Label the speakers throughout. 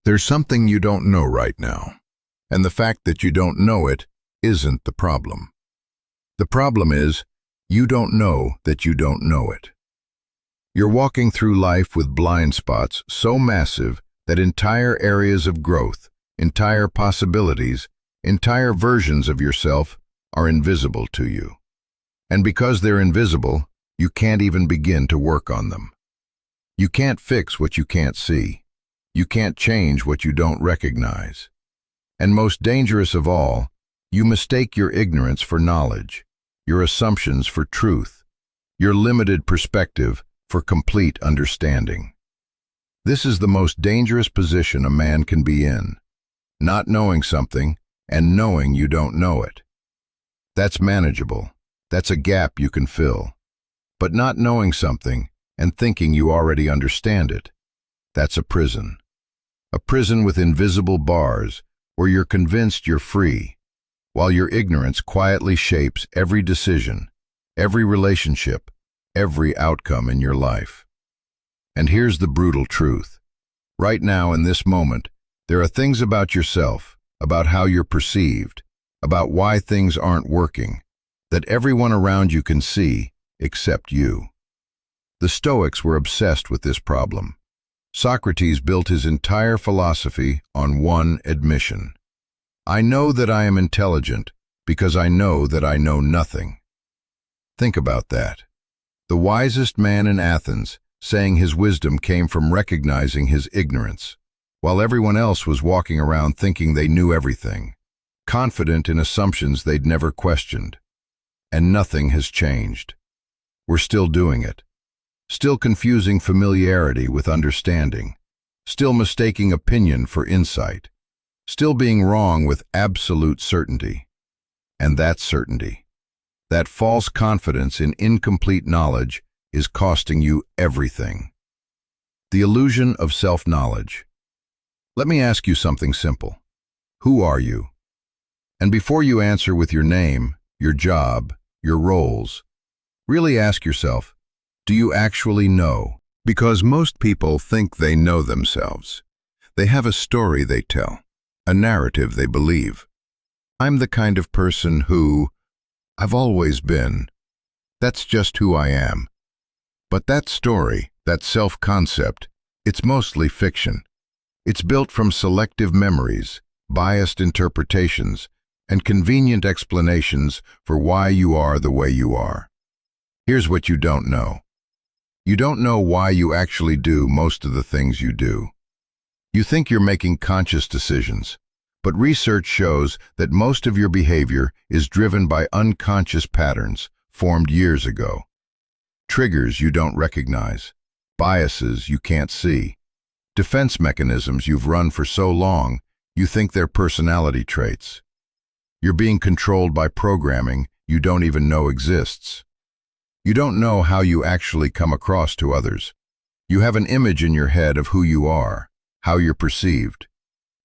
Speaker 1: There's something you don't know right now, and the fact that you don't know it isn't the problem. The problem is, you don't know that you don't know it. You're walking through life with blind spots so massive that entire areas of growth, entire possibilities, entire versions of yourself are invisible to you. And because they're invisible, you can't even begin to work on them. You can't fix what you can't see. You can't change what you don't recognize. And most dangerous of all, you mistake your ignorance for knowledge, your assumptions for truth, your limited perspective for complete understanding. This is the most dangerous position a man can be in, not knowing something and knowing you don't know it. That's manageable. That's a gap you can fill. But not knowing something and thinking you already understand it, that's a prison. A prison with invisible bars where you're convinced you're free, while your ignorance quietly shapes every decision, every relationship, every outcome in your life. And here's the brutal truth. Right now, in this moment, there are things about yourself, about how you're perceived, about why things aren't working, that everyone around you can see except you. The Stoics were obsessed with this problem. Socrates built his entire philosophy on one admission. I know that I am intelligent because I know that I know nothing. Think about that. The wisest man in Athens saying his wisdom came from recognizing his ignorance, while everyone else was walking around thinking they knew everything, confident in assumptions they'd never questioned. And nothing has changed. We're still doing it. Still confusing familiarity with understanding. Still mistaking opinion for insight. Still being wrong with absolute certainty. And that certainty, that false confidence in incomplete knowledge, is costing you everything. The illusion of self-knowledge. Let me ask you something simple. Who are you? And before you answer with your name, your job, your roles, really ask yourself, do you actually know? Because most people think they know themselves. They have a story they tell, a narrative they believe. I'm the kind of person who, I've always been. That's just who I am. But that story, that self-concept, it's mostly fiction. It's built from selective memories, biased interpretations, and convenient explanations for why you are the way you are. Here's what you don't know. You don't know why you actually do most of the things you do. You think you're making conscious decisions, but research shows that most of your behavior is driven by unconscious patterns formed years ago. Triggers you don't recognize, biases you can't see, defense mechanisms you've run for so long you think they're personality traits. You're being controlled by programming you don't even know exists. You don't know how you actually come across to others. You have an image in your head of who you are, how you're perceived,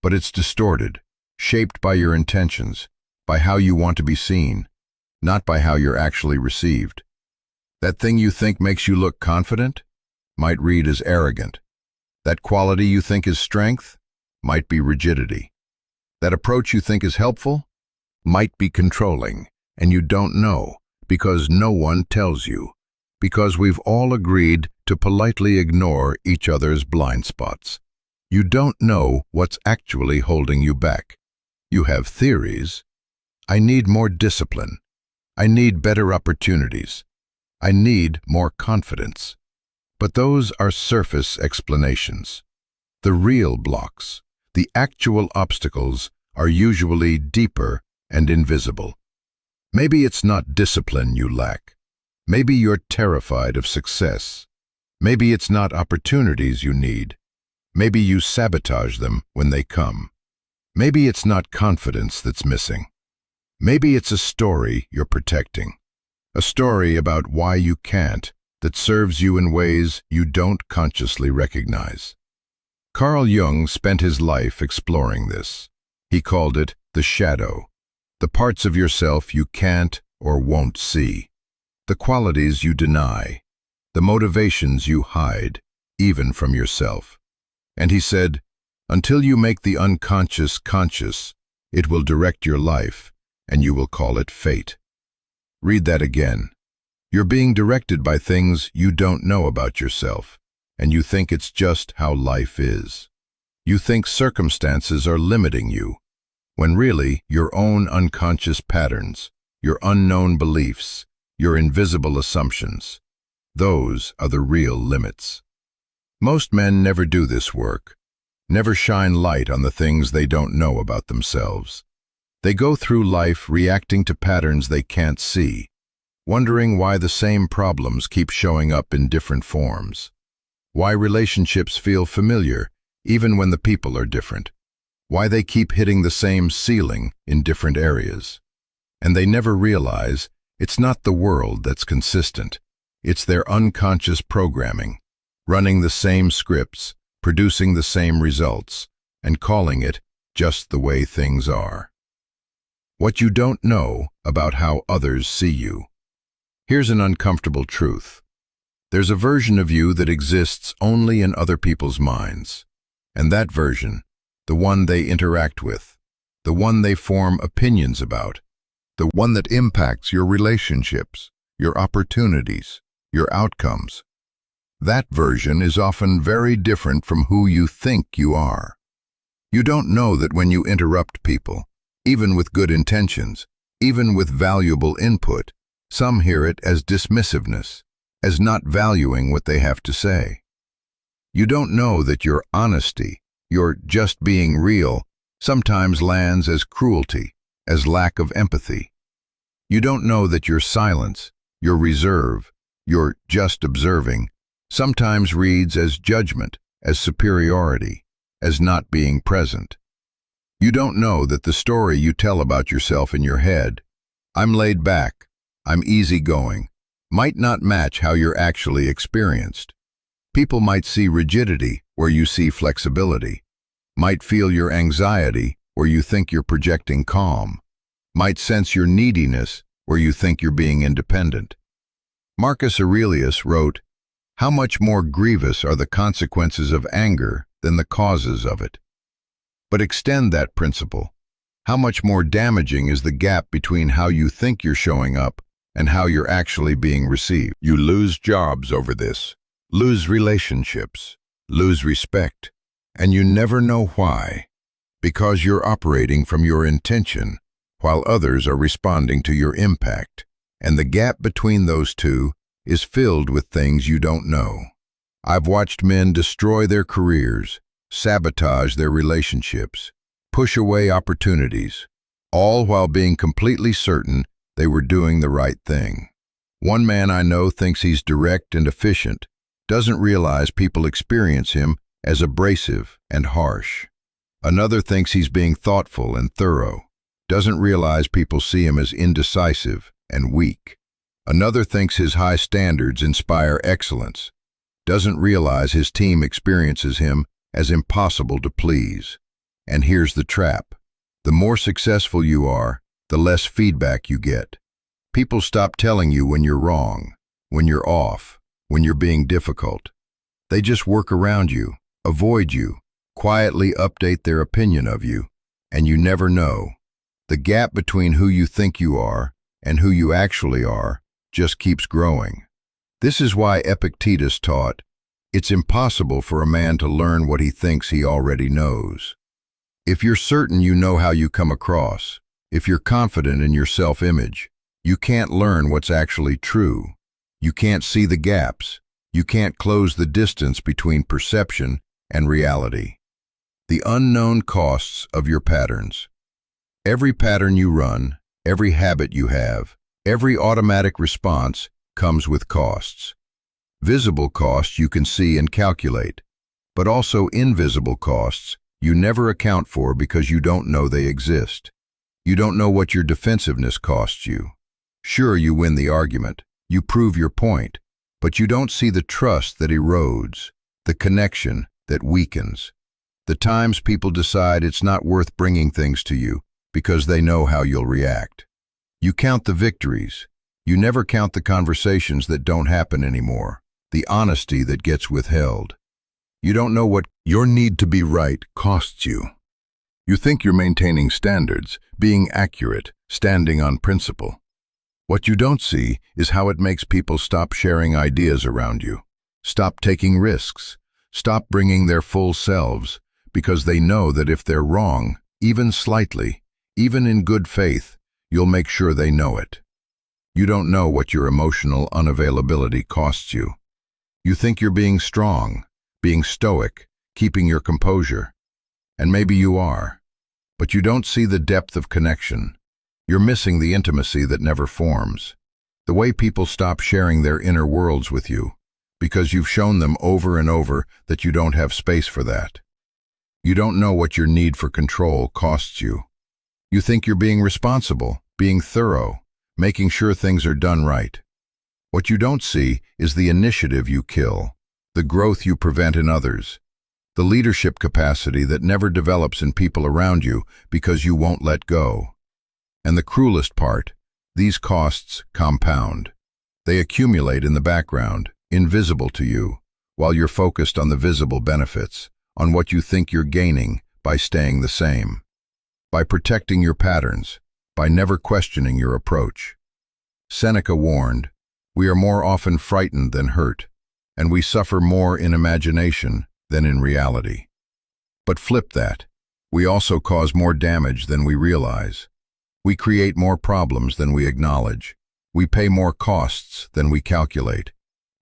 Speaker 1: but it's distorted, shaped by your intentions, by how you want to be seen, not by how you're actually received. That thing you think makes you look confident might read as arrogant. That quality you think is strength might be rigidity. That approach you think is helpful might be controlling, and you don't know because no one tells you, because we've all agreed to politely ignore each other's blind spots. You don't know what's actually holding you back. You have theories. I need more discipline. I need better opportunities. I need more confidence. But those are surface explanations. The real blocks, the actual obstacles, are usually deeper and invisible. Maybe it's not discipline you lack. Maybe you're terrified of success. Maybe it's not opportunities you need. Maybe you sabotage them when they come. Maybe it's not confidence that's missing. Maybe it's a story you're protecting. A story about why you can't, that serves you in ways you don't consciously recognize. Carl Jung spent his life exploring this. He called it the shadow, the parts of yourself you can't or won't see, the qualities you deny, the motivations you hide, even from yourself. And he said, Until you make the unconscious conscious, it will direct your life, and you will call it fate. Read that again. You're being directed by things you don't know about yourself, and you think it's just how life is. You think circumstances are limiting you, when really your own unconscious patterns, your unknown beliefs, your invisible assumptions, those are the real limits. Most men never do this work, never shine light on the things they don't know about themselves. They go through life reacting to patterns they can't see, wondering why the same problems keep showing up in different forms, why relationships feel familiar even when the people are different, why they keep hitting the same ceiling in different areas. And they never realize it's not the world that's consistent, it's their unconscious programming, running the same scripts, producing the same results, and calling it just the way things are. What you don't know about how others see you. Here's an uncomfortable truth. There's a version of you that exists only in other people's minds. And that version, the one they interact with, the one they form opinions about, the one that impacts your relationships, your opportunities, your outcomes, that version is often very different from who you think you are. You don't know that when you interrupt people, even with good intentions, even with valuable input, some hear it as dismissiveness, as not valuing what they have to say. You don't know that your honesty, your just being real, sometimes lands as cruelty, as lack of empathy. You don't know that your silence, your reserve, your just observing, sometimes reads as judgment, as superiority, as not being present. You don't know that the story you tell about yourself in your head, I'm laid back, I'm easygoing, might not match how you're actually experienced. People might see rigidity where you see flexibility, might feel your anxiety where you think you're projecting calm, might sense your neediness where you think you're being independent. Marcus Aurelius wrote, "How much more grievous are the consequences of anger than the causes of it?" But extend that principle. How much more damaging is the gap between how you think you're showing up and how you're actually being received? You lose jobs over this, lose relationships, lose respect, and you never know why, because you're operating from your intention while others are responding to your impact, and the gap between those two is filled with things you don't know. I've watched men destroy their careers, sabotage their relationships, push away opportunities, all while being completely certain they were doing the right thing. One man I know thinks he's direct and efficient, doesn't realize people experience him as abrasive and harsh. Another thinks he's being thoughtful and thorough, doesn't realize people see him as indecisive and weak. Another thinks his high standards inspire excellence, doesn't realize his team experiences him as impossible to please. And here's the trap. The more successful you are, the less feedback you get. People stop telling you when you're wrong, when you're off, when you're being difficult. They just work around you, avoid you, quietly update their opinion of you, and you never know. The gap between who you think you are and who you actually are just keeps growing. This is why Epictetus taught, it's impossible for a man to learn what he thinks he already knows. If you're certain you know how you come across, if you're confident in your self-image, you can't learn what's actually true. You can't see the gaps. You can't close the distance between perception and reality. The unknown costs of your patterns. Every pattern you run, every habit you have, every automatic response comes with costs. Visible costs you can see and calculate, but also invisible costs you never account for because you don't know they exist. You don't know what your defensiveness costs you. Sure, you win the argument, you prove your point, but you don't see the trust that erodes, the connection that weakens, the times people decide it's not worth bringing things to you because they know how you'll react. You count the victories. You never count the conversations that don't happen anymore, the honesty that gets withheld. You don't know what your need to be right costs you. You think you're maintaining standards, being accurate, standing on principle. What you don't see is how it makes people stop sharing ideas around you, stop taking risks, stop bringing their full selves, because they know that if they're wrong, even slightly, even in good faith, you'll make sure they know it. You don't know what your emotional unavailability costs you. You think you're being strong, being stoic, keeping your composure. And maybe you are. But you don't see the depth of connection. You're missing the intimacy that never forms. The way people stop sharing their inner worlds with you, because you've shown them over and over that you don't have space for that. You don't know what your need for control costs you. You think you're being responsible, being thorough, making sure things are done right. What you don't see is the initiative you kill, the growth you prevent in others, the leadership capacity that never develops in people around you because you won't let go. And the cruelest part, these costs compound. They accumulate in the background, invisible to you, while you're focused on the visible benefits, on what you think you're gaining by staying the same, by protecting your patterns, by never questioning your approach. Seneca warned, "We are more often frightened than hurt, and we suffer more in imagination than in reality." But flip that. We also cause more damage than we realize. We create more problems than we acknowledge. We pay more costs than we calculate,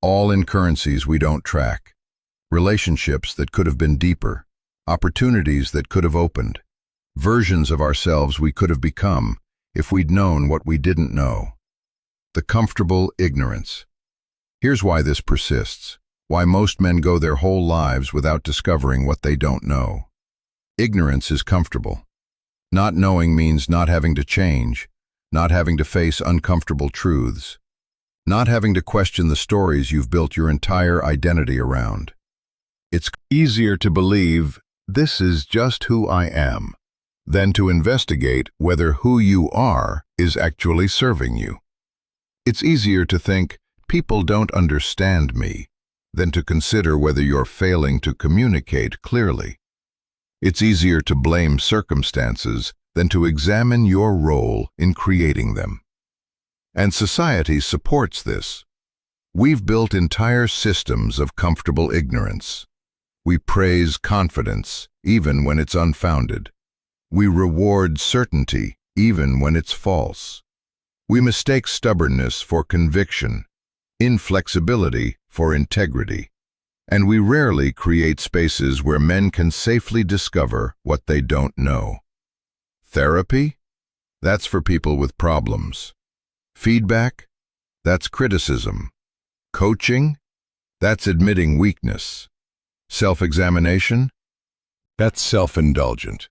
Speaker 1: all in currencies we don't track. Relationships that could have been deeper, opportunities that could have opened, versions of ourselves we could have become if we'd known what we didn't know. The comfortable ignorance. Here's why this persists, why most men go their whole lives without discovering what they don't know. Ignorance is comfortable. Not knowing means not having to change, not having to face uncomfortable truths, not having to question the stories you've built your entire identity around. It's easier to believe, "This is just who I am," than to investigate whether who you are is actually serving you. It's easier to think, "People don't understand me," than to consider whether you're failing to communicate clearly. It's easier to blame circumstances than to examine your role in creating them. And society supports this. We've built entire systems of comfortable ignorance. We praise confidence, even when it's unfounded. We reward certainty, even when it's false. We mistake stubbornness for conviction, inflexibility for integrity. And we rarely create spaces where men can safely discover what they don't know. Therapy? That's for people with problems. Feedback? That's criticism. Coaching? That's admitting weakness. Self-examination? That's self-indulgent.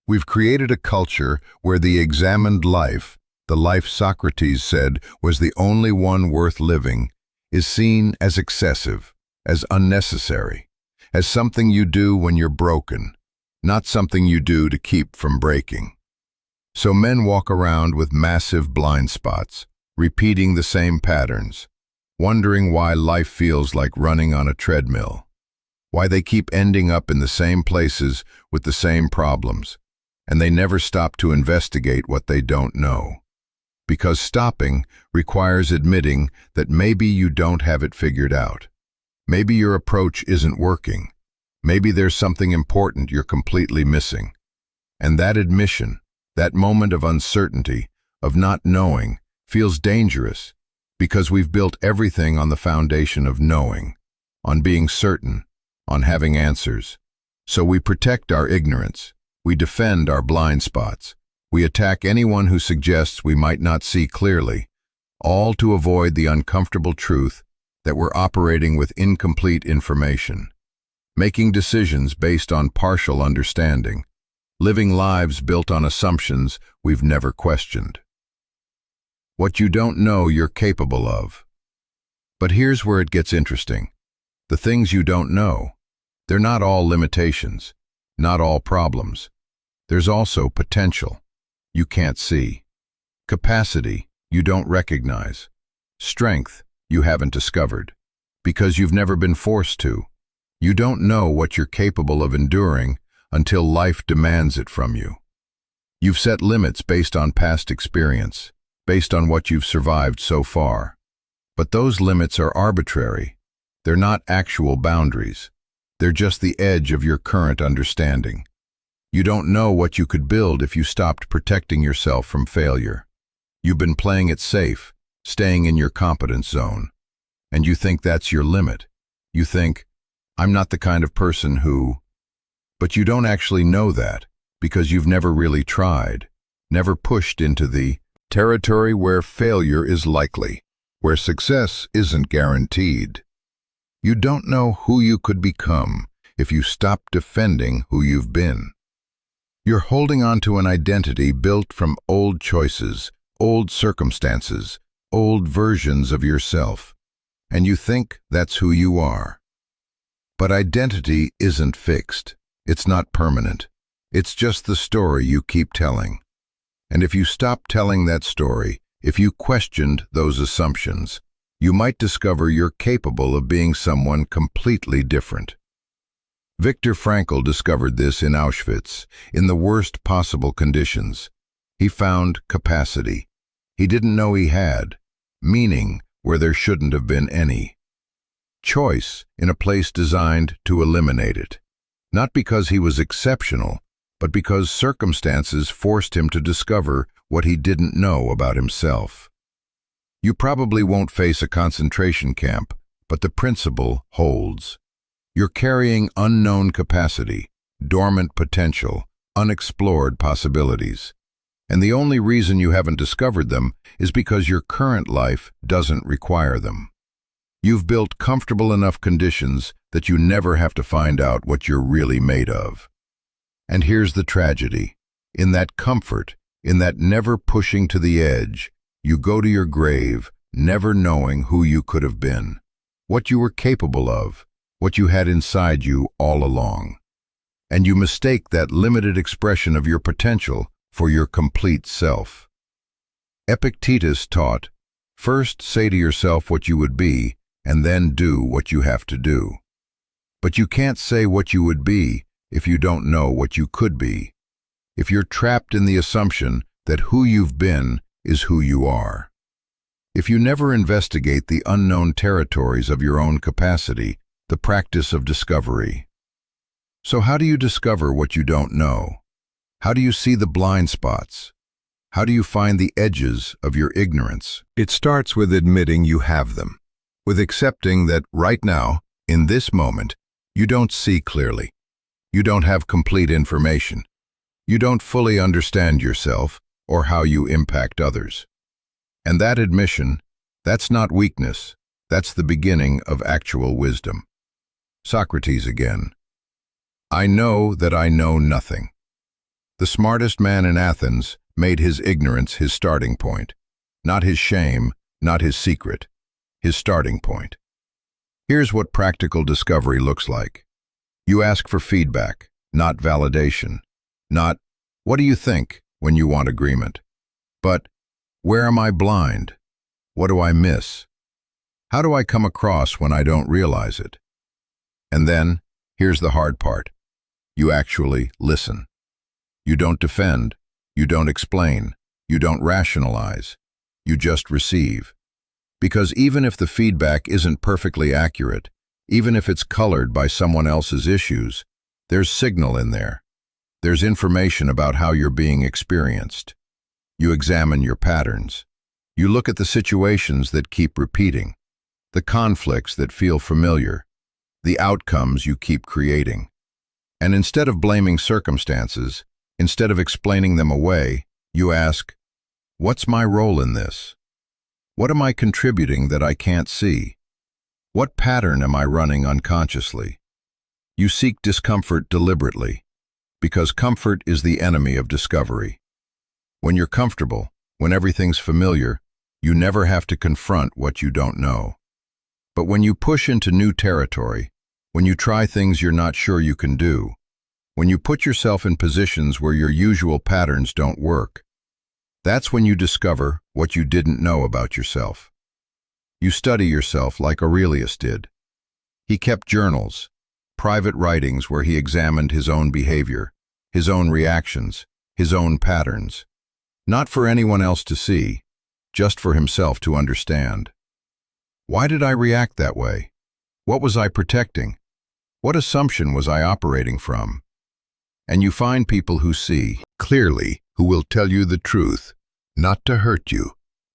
Speaker 1: We've created a culture where the examined life, the life Socrates said was the only one worth living, is seen as excessive, as unnecessary, as something you do when you're broken, not something you do to keep from breaking. So men walk around with massive blind spots, repeating the same patterns, wondering why life feels like running on a treadmill, why they keep ending up in the same places with the same problems, and they never stop to investigate what they don't know. Because stopping requires admitting that maybe you don't have it figured out. Maybe your approach isn't working. Maybe there's something important you're completely missing. And that admission, that moment of uncertainty, of not knowing, feels dangerous because we've built everything on the foundation of knowing, on being certain, on having answers. So we protect our ignorance. We defend our blind spots. We attack anyone who suggests we might not see clearly, all to avoid the uncomfortable truth that we're operating with incomplete information, making decisions based on partial understanding, living lives built on assumptions we've never questioned. What you don't know you're capable of. But here's where it gets interesting. The things you don't know, they're not all limitations, not all problems. There's also potential you can't see, capacity you don't recognize, strength you haven't discovered, because you've never been forced to, You don't know what you're capable of enduring until life demands it from you. You've set limits based on past experience, based on what you've survived so far. But those limits are arbitrary. They're not actual boundaries. They're just the edge of your current understanding. You don't know what you could build if you stopped protecting yourself from failure. You've been playing it safe, staying in your competence zone. And you think that's your limit. You think, I'm not the kind of person who... But you don't actually know that, because you've never really tried, never pushed into the territory where failure is likely, where success isn't guaranteed. You don't know who you could become if you stop defending who you've been. You're holding on to an identity built from old choices, old circumstances, old versions of yourself, and you think that's who you are. But identity isn't fixed. It's not permanent. It's just the story you keep telling. And if you stop telling that story, if you questioned those assumptions, you might discover you're capable of being someone completely different. Viktor Frankl discovered this in Auschwitz, in the worst possible conditions. He found capacity. He didn't know he had, meaning where there shouldn't have been any. Choice in a place designed to eliminate it. Not because he was exceptional, but because circumstances forced him to discover what he didn't know about himself. You probably won't face a concentration camp, but the principle holds. You're carrying unknown capacity, dormant potential, unexplored possibilities. And the only reason you haven't discovered them is because your current life doesn't require them. You've built comfortable enough conditions that you never have to find out what you're really made of. And here's the tragedy. In that comfort, in that never pushing to the edge, you go to your grave never knowing who you could have been, what you were capable of, what you had inside you all along. And you mistake that limited expression of your potential for your complete self. Epictetus taught, first say to yourself what you would be, and then do what you have to do. But you can't say what you would be if you don't know what you could be, if you're trapped in the assumption that who you've been is who you are. If you never investigate the unknown territories of your own capacity, the practice of discovery. So how do you discover what you don't know? How do you see the blind spots? How do you find the edges of your ignorance? It starts with admitting you have them, with accepting that right now, in this moment, you don't see clearly. You don't have complete information. You don't fully understand yourself or how you impact others. And that admission, that's not weakness. That's the beginning of actual wisdom. Socrates again. I know that I know nothing. The smartest man in Athens made his ignorance his starting point. Not his shame, not his secret. His starting point. Here's what practical discovery looks like. You ask for feedback, not validation. Not, what do you think, when you want agreement? But, where am I blind? What do I miss? How do I come across when I don't realize it? And then, here's the hard part. You actually listen. You don't defend. You don't explain. You don't rationalize. You just receive. Because even if the feedback isn't perfectly accurate, even if it's colored by someone else's issues, there's signal in there. There's information about how you're being experienced. You examine your patterns. You look at the situations that keep repeating, the conflicts that feel familiar, the outcomes you keep creating. And instead of blaming circumstances, instead of explaining them away, you ask, what's my role in this? What am I contributing that I can't see? What pattern am I running unconsciously? You seek discomfort deliberately, because comfort is the enemy of discovery. When you're comfortable, when everything's familiar, you never have to confront what you don't know. But when you push into new territory, when you try things you're not sure you can do, when you put yourself in positions where your usual patterns don't work, that's when you discover what you didn't know about yourself. You study yourself like Aurelius did. He kept journals. private writings where he examined his own behavior, his own reactions, his own patterns. Not for anyone else to see, just for himself to understand. Why did I react that way? What was I protecting? What assumption was I operating from? And you find people who see clearly, who will tell you the truth, not to hurt you,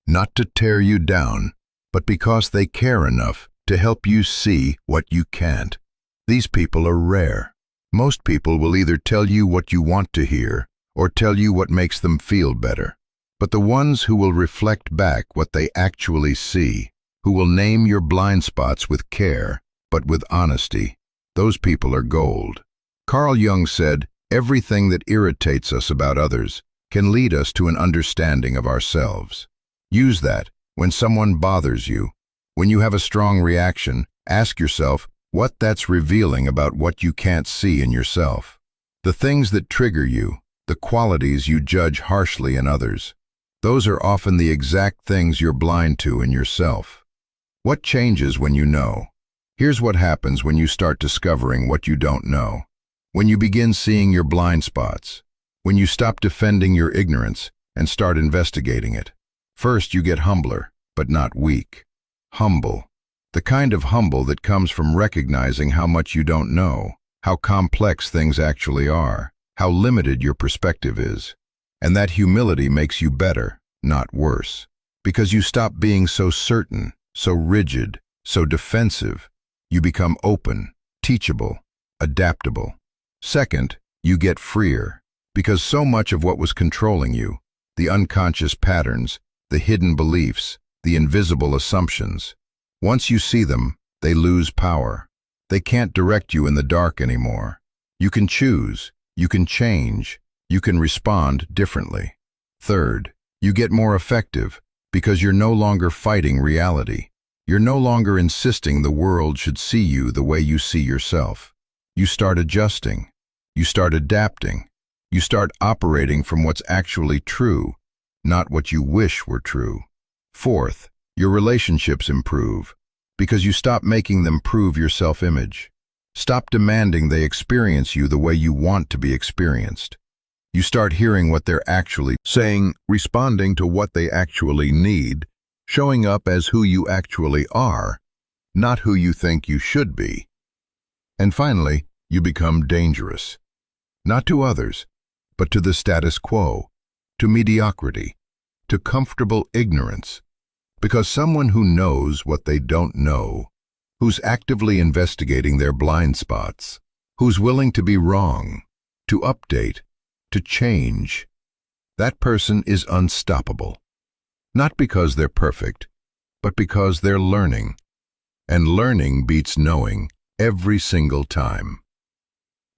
Speaker 1: not to tear you down, but because they care enough to help you see what you can't. These people are rare. Most people will either tell you what you want to hear or tell you what makes them feel better. But the ones who will reflect back what they actually see, who will name your blind spots with care, but with honesty, those people are gold. Carl Jung said, everything that irritates us about others can lead us to an understanding of ourselves. Use that when someone bothers you. When you have a strong reaction, ask yourself what that's revealing about what you can't see in yourself. The things that trigger you, the qualities you judge harshly in others, those are often the exact things you're blind to in yourself. What changes when you know? Here's what happens when you start discovering what you don't know. When you begin seeing your blind spots. When you stop defending your ignorance and start investigating it. First, you get humbler, but not weak. Humble. The kind of humble that comes from recognizing how much you don't know, how complex things actually are, how limited your perspective is. And that humility makes you better, not worse. Because you stop being so certain, so rigid, so defensive. You become open, teachable, adaptable. Second, you get freer. Because so much of what was controlling you, the unconscious patterns, the hidden beliefs, the invisible assumptions, once you see them, they lose power. They can't direct you in the dark anymore. You can choose, you can change, you can respond differently. Third, you get more effective because you're no longer fighting reality. You're no longer insisting the world should see you the way you see yourself. You start adjusting. You start adapting. You start operating from what's actually true, not what you wish were true. Fourth, your relationships improve because you stop making them prove your self-image. Stop demanding they experience you the way you want to be experienced. You start hearing what they're actually saying, responding to what they actually need, showing up as who you actually are, not who you think you should be. And finally, you become dangerous. Not to others, but to the status quo, to mediocrity, to comfortable ignorance. Because someone who knows what they don't know, who's actively investigating their blind spots, who's willing to be wrong, to update, to change, that person is unstoppable. Not because they're perfect, but because they're learning. And learning beats knowing every single time.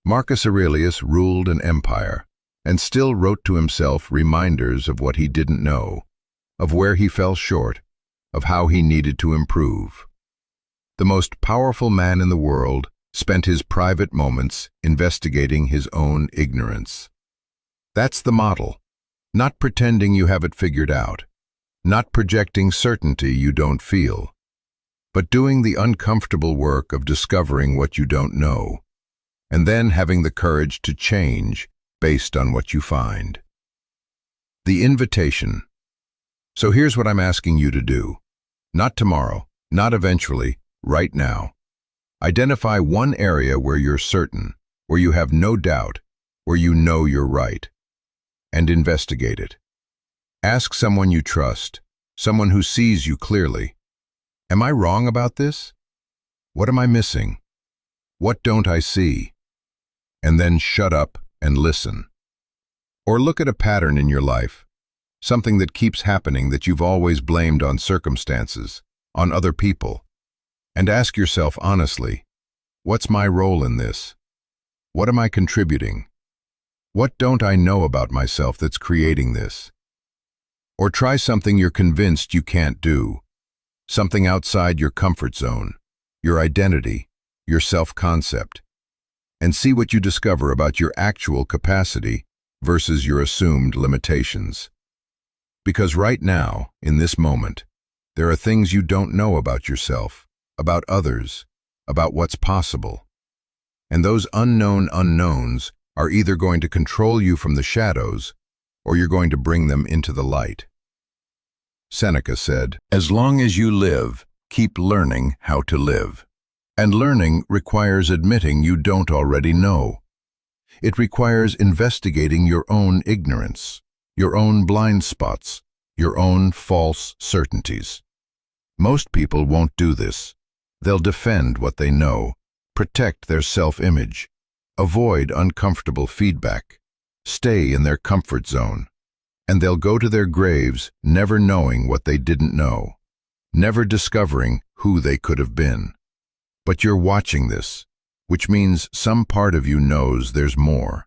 Speaker 1: Marcus Aurelius ruled an empire and still wrote to himself reminders of what he didn't know, of where he fell short, of how he needed to improve. The most powerful man in the world spent his private moments investigating his own ignorance. That's the model. Not pretending you have it figured out, not projecting certainty you don't feel, but doing the uncomfortable work of discovering what you don't know, and then having the courage to change based on what you find. The invitation. So here's what I'm asking you to do. Not tomorrow, not eventually, right now. Identify one area where you're certain, where you have no doubt, where you know you're right, and investigate it. Ask someone you trust, someone who sees you clearly. Am I wrong about this? What am I missing? What don't I see? And then shut up and listen. Or look at a pattern in your life, something that keeps happening that you've always blamed on circumstances, on other people, and ask yourself honestly, what's my role in this? What am I contributing? What don't I know about myself that's creating this? Or try something you're convinced you can't do, something outside your comfort zone, your identity, your self-concept, and see what you discover about your actual capacity versus your assumed limitations. Because right now, in this moment, there are things you don't know about yourself, about others, about what's possible. And those unknown unknowns are either going to control you from the shadows, or you're going to bring them into the light. Seneca said, "As long as you live, keep learning how to live." And learning requires admitting you don't already know. It requires investigating your own ignorance, your own blind spots, your own false certainties. Most people won't do this. They'll defend what they know, protect their self-image, avoid uncomfortable feedback, stay in their comfort zone, and they'll go to their graves never knowing what they didn't know, never discovering who they could have been. But you're watching this, which means some part of you knows there's more,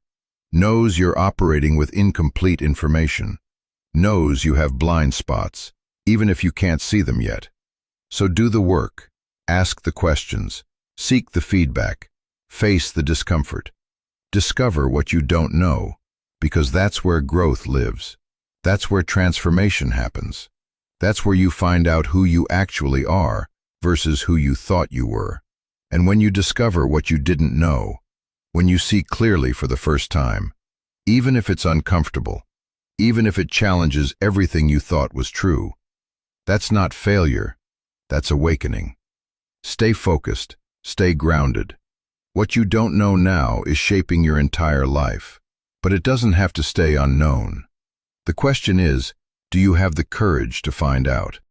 Speaker 1: knows you're operating with incomplete information, knows you have blind spots, even if you can't see them yet. So do the work, ask the questions, seek the feedback, face the discomfort. Discover what you don't know, because that's where growth lives. That's where transformation happens. That's where you find out who you actually are versus who you thought you were. And when you discover what you didn't know, when you see clearly for the first time, even if it's uncomfortable, even if it challenges everything you thought was true, that's not failure, that's awakening. Stay focused, stay grounded. What you don't know now is shaping your entire life, but it doesn't have to stay unknown. The question is, do you have the courage to find out?